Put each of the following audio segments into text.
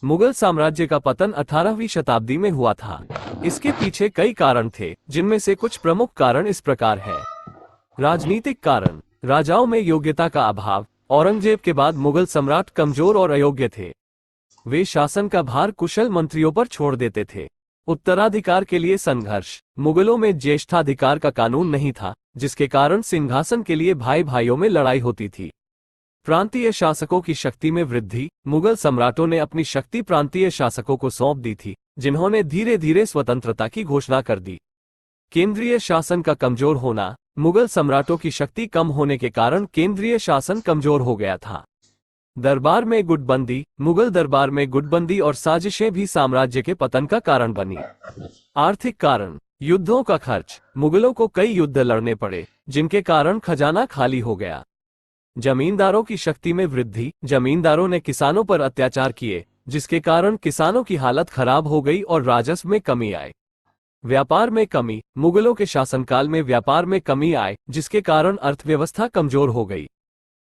मुगल साम्राज्य का पतन 18वीं शताब्दी में हुआ था। इसके पीछे कई कारण थे, जिनमें से कुछ प्रमुख कारण इस प्रकार है। राजनीतिक कारण। राजाओं में योग्यता का अभाव। औरंगजेब के बाद मुगल सम्राट कमजोर और अयोग्य थे। वे शासन का भार कुशल मंत्रियों पर छोड़ देते थे। उत्तराधिकार के लिए संघर्ष। मुगलों में ज्येष्ठाधिकार का कानून नहीं था, जिसके कारण सिंहासन के लिए भाई भाइयों में लड़ाई होती थी। प्रांतीय शासकों की शक्ति में वृद्धि। मुगल सम्राटों ने अपनी शक्ति प्रांतीय शासकों को सौंप दी थी, जिन्होंने धीरे धीरे स्वतंत्रता की घोषणा कर दी। केंद्रीय शासन का कमजोर होना। मुगल सम्राटों की शक्ति कम होने के कारण केंद्रीय शासन कमजोर हो गया था। दरबार में गुटबंदी। मुगल दरबार में गुटबंदी और साजिशें भी साम्राज्य के पतन का कारण बनी। आर्थिक कारण। युद्धों का खर्च। मुगलों को कई युद्ध लड़ने पड़े, जिनके कारण खजाना खाली हो गया। जमींदारों की शक्ति में वृद्धि। जमींदारों ने किसानों पर अत्याचार किए, जिसके कारण किसानों की हालत खराब हो गई और राजस्व में कमी आई। व्यापार में कमी। मुगलों के शासनकाल में व्यापार में कमी आई, जिसके कारण अर्थव्यवस्था कमजोर हो गई।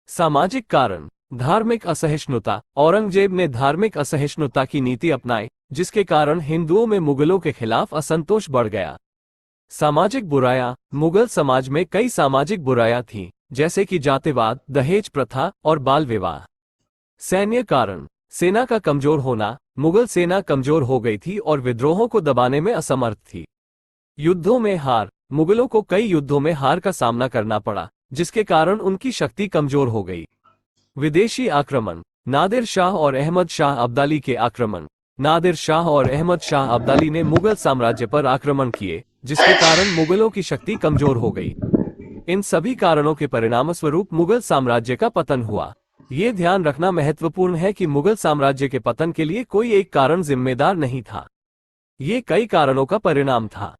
सामाजिक कारण। धार्मिक असहिष्णुता। औरंगजेब ने धार्मिक असहिष्णुता की नीति अपनाई, जिसके कारण हिंदुओं में मुगलों के खिलाफ असंतोष बढ़ गया। सामाजिक बुराइयां। मुगल समाज में कई सामाजिक बुराइयां थीं, जैसे कि जातिवाद, दहेज प्रथा और बाल विवाह। सैन्य कारण। सेना का कमजोर होना। मुगल सेना कमजोर हो गई थी और विद्रोहों को दबाने में असमर्थ थी। युद्धों में हार। मुगलों को कई युद्धों में हार का सामना करना पड़ा, जिसके कारण उनकी शक्ति कमजोर हो गई। विदेशी आक्रमण। नादिर शाह और अहमद शाह अब्दाली के आक्रमण। नादिर शाह और अहमद शाह अब्दाली ने मुगल साम्राज्य पर आक्रमण किए, जिसके कारण मुगलों की शक्ति कमजोर हो गई। इन सभी कारणों के परिणामस्वरूप मुगल साम्राज्य का पतन हुआ। ये ध्यान रखना महत्वपूर्ण है कि मुगल साम्राज्य के पतन के लिए कोई एक कारण जिम्मेदार नहीं था। ये कई कारणों का परिणाम था।